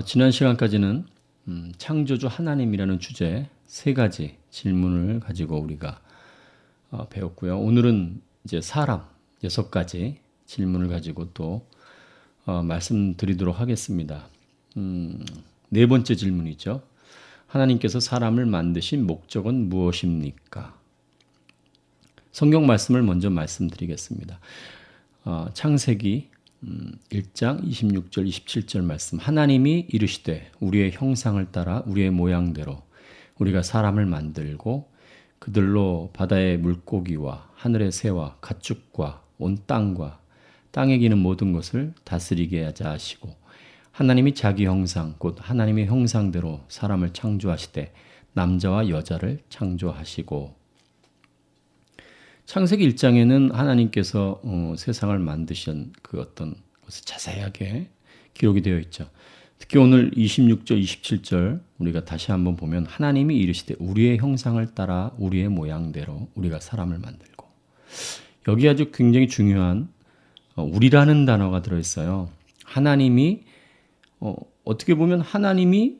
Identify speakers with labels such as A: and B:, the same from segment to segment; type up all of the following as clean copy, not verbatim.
A: 지난 시간까지는 창조주 하나님이라는 주제 3가지 질문을 가지고 우리가 배웠고요. 오늘은 이제 사람 6가지 질문을 가지고 또 말씀드리도록 하겠습니다. 4번째 질문이죠. 하나님께서 사람을 만드신 목적은 무엇입니까? 성경 말씀을 먼저 말씀드리겠습니다. 창세기 1장 26절 27절 말씀. 하나님이 이르시되 우리의 형상을 따라 우리의 모양대로 우리가 사람을 만들고 그들로 바다의 물고기와 하늘의 새와 가축과 온 땅과 땅에 기는 모든 것을 다스리게 하자 하시고 하나님이 자기 형상 곧 하나님의 형상대로 사람을 창조하시되 남자와 여자를 창조하시고. 창세기 1장에는 하나님께서 세상을 만드신 그 어떤 것을 자세하게 기록이 되어 있죠. 특히 오늘 26절, 27절 우리가 다시 한번 보면 하나님이 이르시되 우리의 형상을 따라 우리의 모양대로 우리가 사람을 만들고. 여기 아주 굉장히 중요한 우리라는 단어가 들어있어요. 하나님이 어떻게 보면 하나님이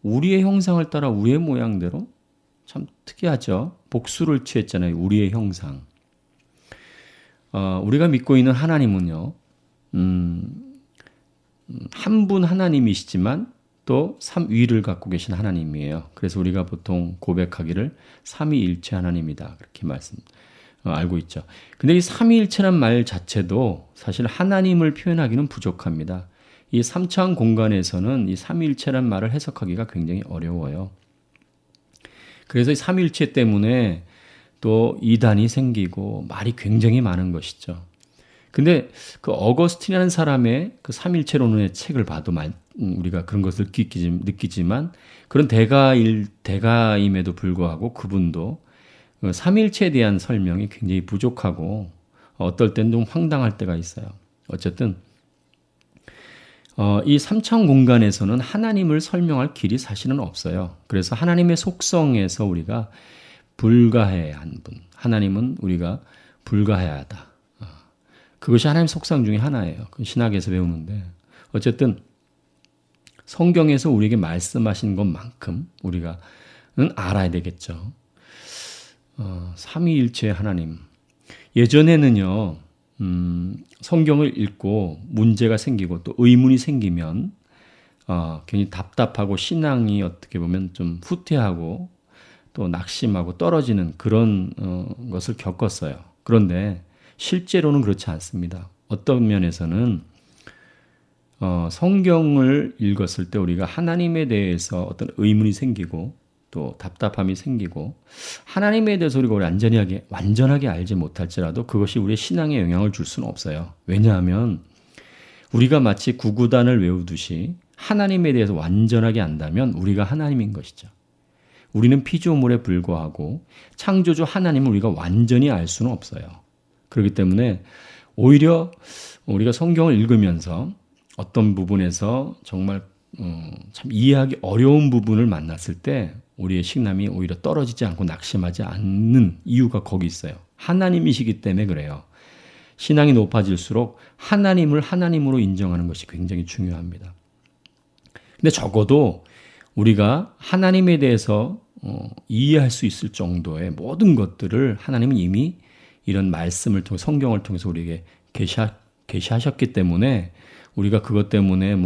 A: 우리의 형상을 따라 우리의 모양대로, 참 특이하죠. 복수를 취했잖아요. 우리의 형상. 우리가 믿고 있는 하나님은요, 한 분 하나님이시지만 또 삼위를 갖고 계신 하나님이에요. 그래서 우리가 보통 고백하기를 삼위일체 하나님이다 그렇게 알고 있죠. 근데 이 삼위일체란 말 자체도 사실 하나님을 표현하기는 부족합니다. 이 삼차원 공간에서는 이 삼위일체란 말을 해석하기가 굉장히 어려워요. 그래서 이 삼위일체 때문에 또 이단이 생기고 말이 굉장히 많은 것이죠. 근데 그 어거스틴이라는 사람의 그 삼일체론의 책을 봐도 우리가 그런 것을 느끼지만 그런 대가임에도 불구하고 그분도 삼일체에 대한 설명이 굉장히 부족하고 어떨 땐 좀 황당할 때가 있어요. 어쨌든 이 삼차원 공간에서는 하나님을 설명할 길이 사실은 없어요. 그래서 하나님의 속성에서 우리가 불가해야 한 분, 하나님은 우리가 불가해야 하다. 그것이 하나님의 속성 중에 하나예요. 그 신학에서 배우는데 어쨌든 성경에서 우리에게 말씀하신 것만큼 우리가는 알아야 되겠죠. 삼위일체의 하나님. 예전에는요, 성경을 읽고 문제가 생기고 또 의문이 생기면 굉장히 답답하고 신앙이 어떻게 보면 좀 후퇴하고 또 낙심하고 떨어지는 그런 것을 겪었어요. 그런데 실제로는 그렇지 않습니다. 어떤 면에서는 성경을 읽었을 때 우리가 하나님에 대해서 어떤 의문이 생기고 또 답답함이 생기고 하나님에 대해서 우리가 완전하게 알지 못할지라도 그것이 우리의 신앙에 영향을 줄 수는 없어요. 왜냐하면 우리가 마치 구구단을 외우듯이 하나님에 대해서 완전하게 안다면 우리가 하나님인 것이죠. 우리는 피조물에 불과하고 창조주 하나님을 우리가 완전히 알 수는 없어요. 그렇기 때문에 오히려 우리가 성경을 읽으면서 어떤 부분에서 정말 참 이해하기 어려운 부분을 만났을 때 우리의 신앙이 오히려 떨어지지 않고 낙심하지 않는 이유가 거기 있어요. 하나님이시기 때문에 그래요. 신앙이 높아질수록 하나님을 하나님으로 인정하는 것이 굉장히 중요합니다. 근데 적어도 우리가 하나님에 대해서 이해할 수 있을 정도의 모든 것들을 하나님은 이미 이런 말씀을 통해 성경을 통해서 우리에게 계시하셨기 때문에 우리가 그것 때문에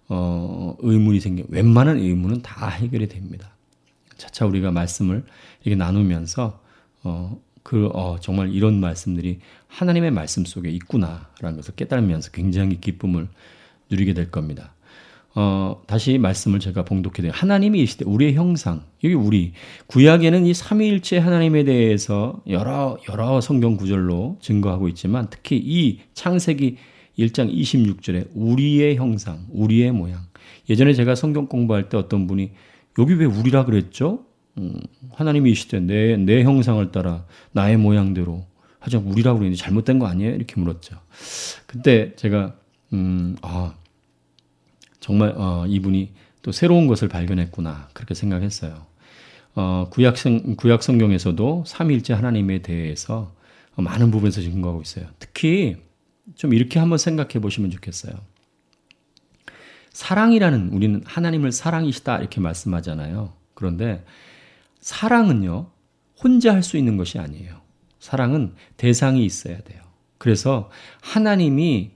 A: 의문이 웬만한 의문은 다 해결이 됩니다. 차차 우리가 말씀을 이렇게 나누면서 정말 이런 말씀들이 하나님의 말씀 속에 있구나라는 것을 깨달으면서 굉장히 기쁨을 누리게 될 겁니다. 다시 말씀을 제가 봉독해 드려요. 하나님이 이시되 우리의 형상, 여기 우리 구약에는 이 삼위일체 하나님에 대해서 여러 성경 구절로 증거하고 있지만 특히 이 창세기 1장 26절에 우리의 형상, 우리의 모양. 예전에 제가 성경 공부할 때 어떤 분이 여기 왜 우리라 그랬죠? 하나님이 이시되 내 형상을 따라 나의 모양대로 하죠. 우리라고 그랬는데 잘못된 거 아니에요? 이렇게 물었죠. 그때 제가 정말 이분이 또 새로운 것을 발견했구나 그렇게 생각했어요. 구약 성경에서도 삼위일체 하나님에 대해서 많은 부분에서 증거하고 있어요. 특히 좀 이렇게 한번 생각해 보시면 좋겠어요. 사랑이라는, 우리는 하나님을 사랑이시다 이렇게 말씀하잖아요. 그런데 사랑은요, 혼자 할 수 있는 것이 아니에요. 사랑은 대상이 있어야 돼요. 그래서 하나님이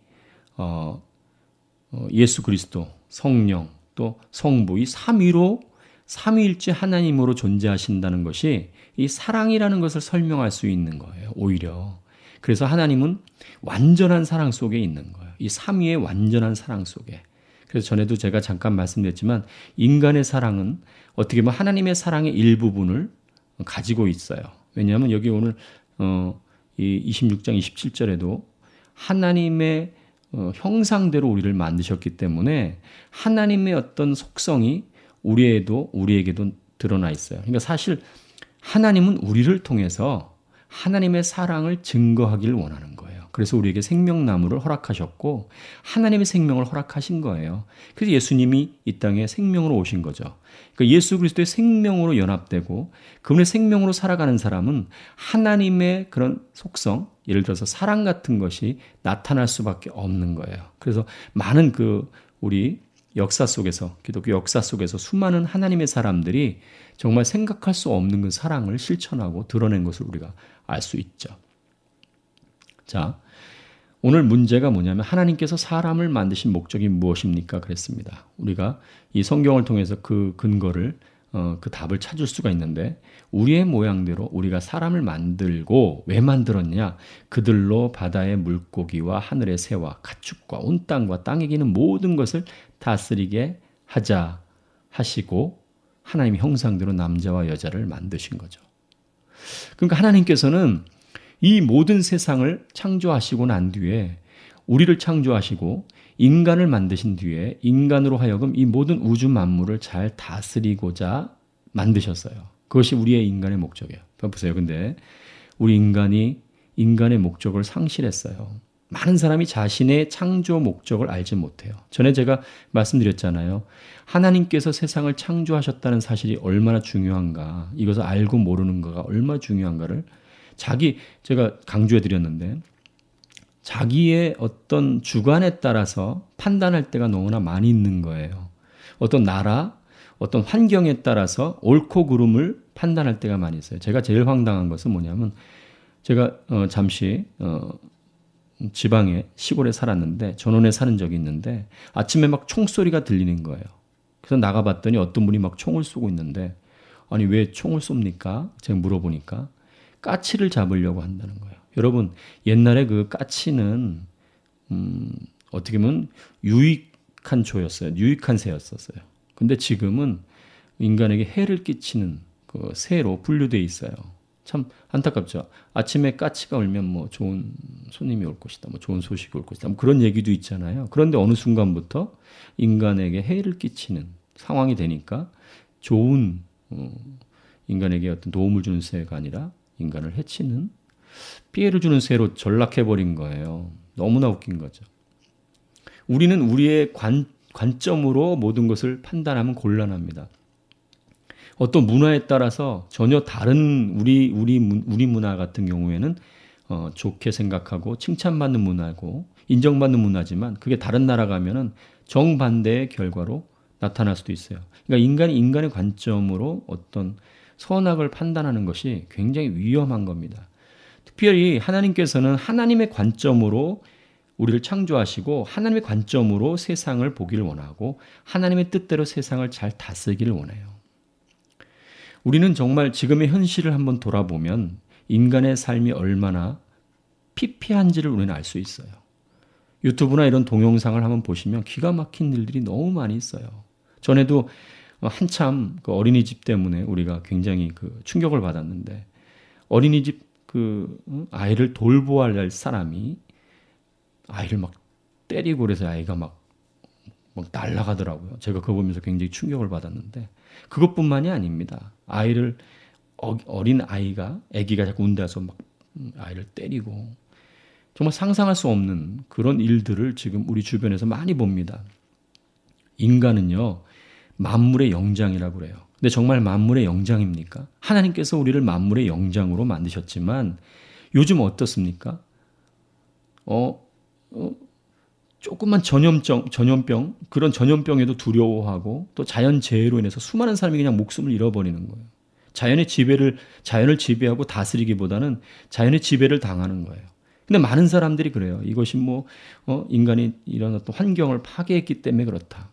A: 예수 그리스도, 성령, 또 성부, 이 삼위로 삼위일체 하나님으로 존재하신다는 것이 이 사랑이라는 것을 설명할 수 있는 거예요. 오히려. 그래서 하나님은 완전한 사랑 속에 있는 거예요. 이 삼위의 완전한 사랑 속에. 그래서 전에도 제가 잠깐 말씀드렸지만 인간의 사랑은 어떻게 보면 하나님의 사랑의 일부분을 가지고 있어요. 왜냐하면 여기 오늘 이 26장 27절에도 하나님의 형상대로 우리를 만드셨기 때문에 하나님의 어떤 속성이 우리에게도 드러나 있어요. 그러니까 사실 하나님은 우리를 통해서 하나님의 사랑을 증거하기를 원하는 거예요. 그래서 우리에게 생명나무를 허락하셨고 하나님의 생명을 허락하신 거예요. 그래서 예수님이 이 땅에 생명으로 오신 거죠. 그러니까 예수 그리스도의 생명으로 연합되고 그분의 생명으로 살아가는 사람은 하나님의 그런 속성, 예를 들어서 사랑 같은 것이 나타날 수밖에 없는 거예요. 그래서 많은 우리 역사 속에서, 기독교 역사 속에서 수많은 하나님의 사람들이 정말 생각할 수 없는 그 사랑을 실천하고 드러낸 것을 우리가 알 수 있죠. 자, 오늘 문제가 뭐냐면 하나님께서 사람을 만드신 목적이 무엇입니까? 그랬습니다. 우리가 이 성경을 통해서 그 근거를 그 답을 찾을 수가 있는데 우리의 모양대로 우리가 사람을 만들고 왜 만들었냐? 그들로 바다의 물고기와 하늘의 새와 가축과 온 땅과 땅에 기는 모든 것을 다스리게 하자 하시고 하나님의 형상대로 남자와 여자를 만드신 거죠. 그러니까 하나님께서는 이 모든 세상을 창조하시고 난 뒤에 우리를 창조하시고 인간을 만드신 뒤에 인간으로 하여금 이 모든 우주 만물을 잘 다스리고자 만드셨어요. 그것이 우리의 인간의 목적이에요. 보세요. 근데 우리 인간이 인간의 목적을 상실했어요. 많은 사람이 자신의 창조 목적을 알지 못해요. 전에 제가 말씀드렸잖아요. 하나님께서 세상을 창조하셨다는 사실이 얼마나 중요한가, 이것을 알고 모르는 거가 얼마나 중요한가를 제가 강조해 드렸는데 자기의 어떤 주관에 따라서 판단할 때가 너무나 많이 있는 거예요. 어떤 나라, 어떤 환경에 따라서 옳고 그름을 판단할 때가 많이 있어요. 제가 제일 황당한 것은 뭐냐면 제가 잠시 지방에 시골에 살았는데 전원에 사는 적이 있는데 아침에 막 총소리가 들리는 거예요. 그래서 나가봤더니 어떤 분이 막 총을 쏘고 있는데 아니 왜 총을 쏩니까? 제가 물어보니까 까치를 잡으려고 한다는 거예요. 여러분 옛날에 그 까치는 어떻게 보면 유익한 조였어요. 유익한 새였었어요. 근데 지금은 인간에게 해를 끼치는 그 새로 분류되어 있어요. 참 안타깝죠. 아침에 까치가 울면 뭐 좋은 손님이 올 것이다, 뭐 좋은 소식이 올 것이다, 뭐 그런 얘기도 있잖아요. 그런데 어느 순간부터 인간에게 해를 끼치는 상황이 되니까 좋은 인간에게 어떤 도움을 주는 새가 아니라 인간을 해치는 피해를 주는 새로 전락해버린 거예요. 너무나 웃긴 거죠. 우리는 우리의 관점으로 모든 것을 판단하면 곤란합니다. 어떤 문화에 따라서 전혀 다른 우리 문화 같은 경우에는 좋게 생각하고 칭찬받는 문화고 인정받는 문화지만 그게 다른 나라 가면은 정반대의 결과로 나타날 수도 있어요. 그러니까 인간이 인간의 관점으로 어떤 선악을 판단하는 것이 굉장히 위험한 겁니다. 특별히 하나님께서는 하나님의 관점으로 우리를 창조하시고 하나님의 관점으로 세상을 보기를 원하고 하나님의 뜻대로 세상을 잘 다스리기를 원해요. 우리는 정말 지금의 현실을 한번 돌아보면 인간의 삶이 얼마나 피폐한지를 우리는 알 수 있어요. 유튜브나 이런 동영상을 한번 보시면 기가 막힌 일들이 너무 많이 있어요. 전에도 한참 그 어린이집 때문에 우리가 굉장히 충격을 받았는데 어린이집 아이를 돌보아야 할 사람이 아이를 막 때리고 그래서 아이가 막 날아가더라고요. 제가 그거 보면서 굉장히 충격을 받았는데 그것뿐만이 아닙니다. 어린 아기가 자꾸 운다서 막 아이를 때리고 정말 상상할 수 없는 그런 일들을 지금 우리 주변에서 많이 봅니다. 인간은요, 만물의 영장이라고 그래요. 근데 정말 만물의 영장입니까? 하나님께서 우리를 만물의 영장으로 만드셨지만 요즘 어떻습니까? 조금만 전염병, 그런 전염병에도 두려워하고 또 자연재해로 인해서 수많은 사람이 그냥 목숨을 잃어버리는 거예요. 자연을 지배하고 다스리기보다는 자연의 지배를 당하는 거예요. 근데 많은 사람들이 그래요. 이것이 인간이 이런 어떤 환경을 파괴했기 때문에 그렇다.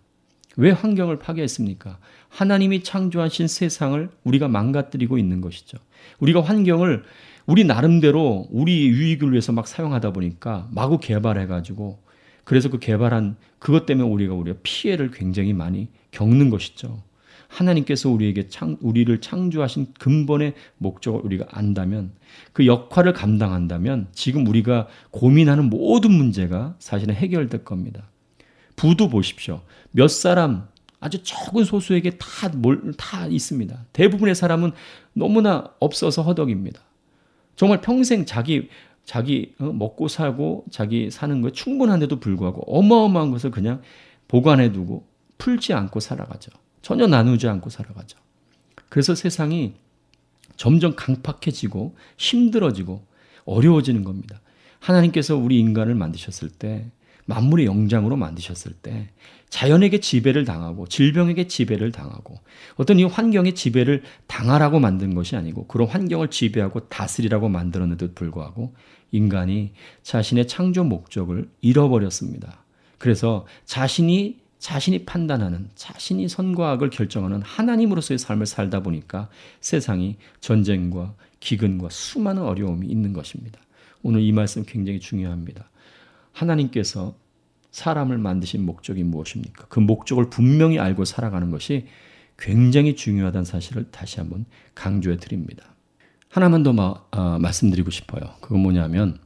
A: 왜 환경을 파괴했습니까? 하나님이 창조하신 세상을 우리가 망가뜨리고 있는 것이죠. 우리가 환경을 우리 나름대로 우리 유익을 위해서 막 사용하다 보니까 마구 개발해가지고 그래서 그 개발한 그것 때문에 우리가 피해를 굉장히 많이 겪는 것이죠. 하나님께서 우리를 창조하신 근본의 목적을 우리가 안다면 그 역할을 감당한다면 지금 우리가 고민하는 모든 문제가 사실은 해결될 겁니다. 부도 보십시오. 몇 사람 아주 적은 소수에게 다 있습니다. 대부분의 사람은 너무나 없어서 허덕입니다. 정말 평생 자기 먹고 살고 자기 사는 거에 충분한데도 불구하고 어마어마한 것을 그냥 보관해두고 풀지 않고 살아가죠. 전혀 나누지 않고 살아가죠. 그래서 세상이 점점 강팍해지고 힘들어지고 어려워지는 겁니다. 하나님께서 우리 인간을 만드셨을 때 만물의 영장으로 만드셨을 때 자연에게 지배를 당하고 질병에게 지배를 당하고 어떤 이 환경에 지배를 당하라고 만든 것이 아니고 그런 환경을 지배하고 다스리라고 만들었는데도 불구하고 인간이 자신의 창조 목적을 잃어버렸습니다. 그래서 자신이 판단하는 자신이 선과 악을 결정하는 하나님으로서의 삶을 살다 보니까 세상이 전쟁과 기근과 수많은 어려움이 있는 것입니다. 오늘 이 말씀 굉장히 중요합니다. 하나님께서 사람을 만드신 목적이 무엇입니까? 그 목적을 분명히 알고 살아가는 것이 굉장히 중요하다는 사실을 다시 한번 강조해 드립니다. 하나만 더 말씀드리고 싶어요. 그건 뭐냐면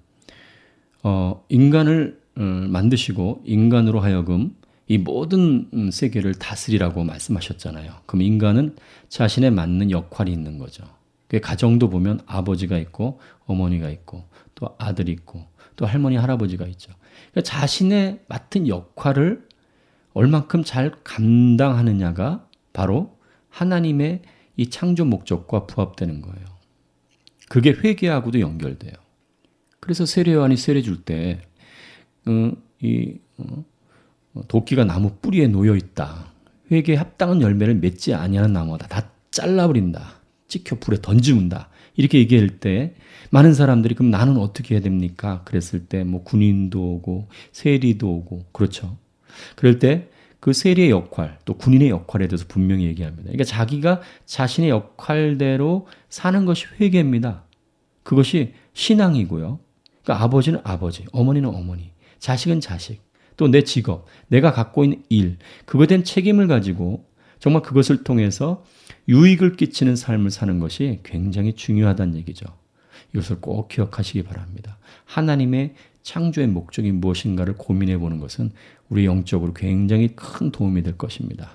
A: 인간을 만드시고 인간으로 하여금 이 모든 세계를 다스리라고 말씀하셨잖아요. 그럼 인간은 자신에 맞는 역할이 있는 거죠. 그 가정도 보면 아버지가 있고 어머니가 있고 또 아들이 있고 또 할머니 할아버지가 있죠. 그러니까 자신의 맡은 역할을 얼만큼 잘 감당하느냐가 바로 하나님의 이 창조 목적과 부합되는 거예요. 그게 회개하고도 연결돼요. 그래서 세례요한이 세례 줄 때 도끼가 나무 뿌리에 놓여 있다. 회개에 합당한 열매를 맺지 아니하는 나무다. 다 잘라버린다. 찍혀 불에 던지문다. 이렇게 얘기할 때 많은 사람들이 그럼 나는 어떻게 해야 됩니까? 그랬을 때 군인도 오고 세리도 오고 그렇죠. 그럴 때 그 세리의 역할 또 군인의 역할에 대해서 분명히 얘기합니다. 그러니까 자기가 자신의 역할대로 사는 것이 회개입니다. 그것이 신앙이고요. 그러니까 아버지는 아버지, 어머니는 어머니, 자식은 자식, 또 내 직업, 내가 갖고 있는 일, 그거에 대한 책임을 가지고 정말 그것을 통해서 유익을 끼치는 삶을 사는 것이 굉장히 중요하다는 얘기죠. 이것을 꼭 기억하시기 바랍니다. 하나님의 창조의 목적이 무엇인가를 고민해 보는 것은 우리 영적으로 굉장히 큰 도움이 될 것입니다.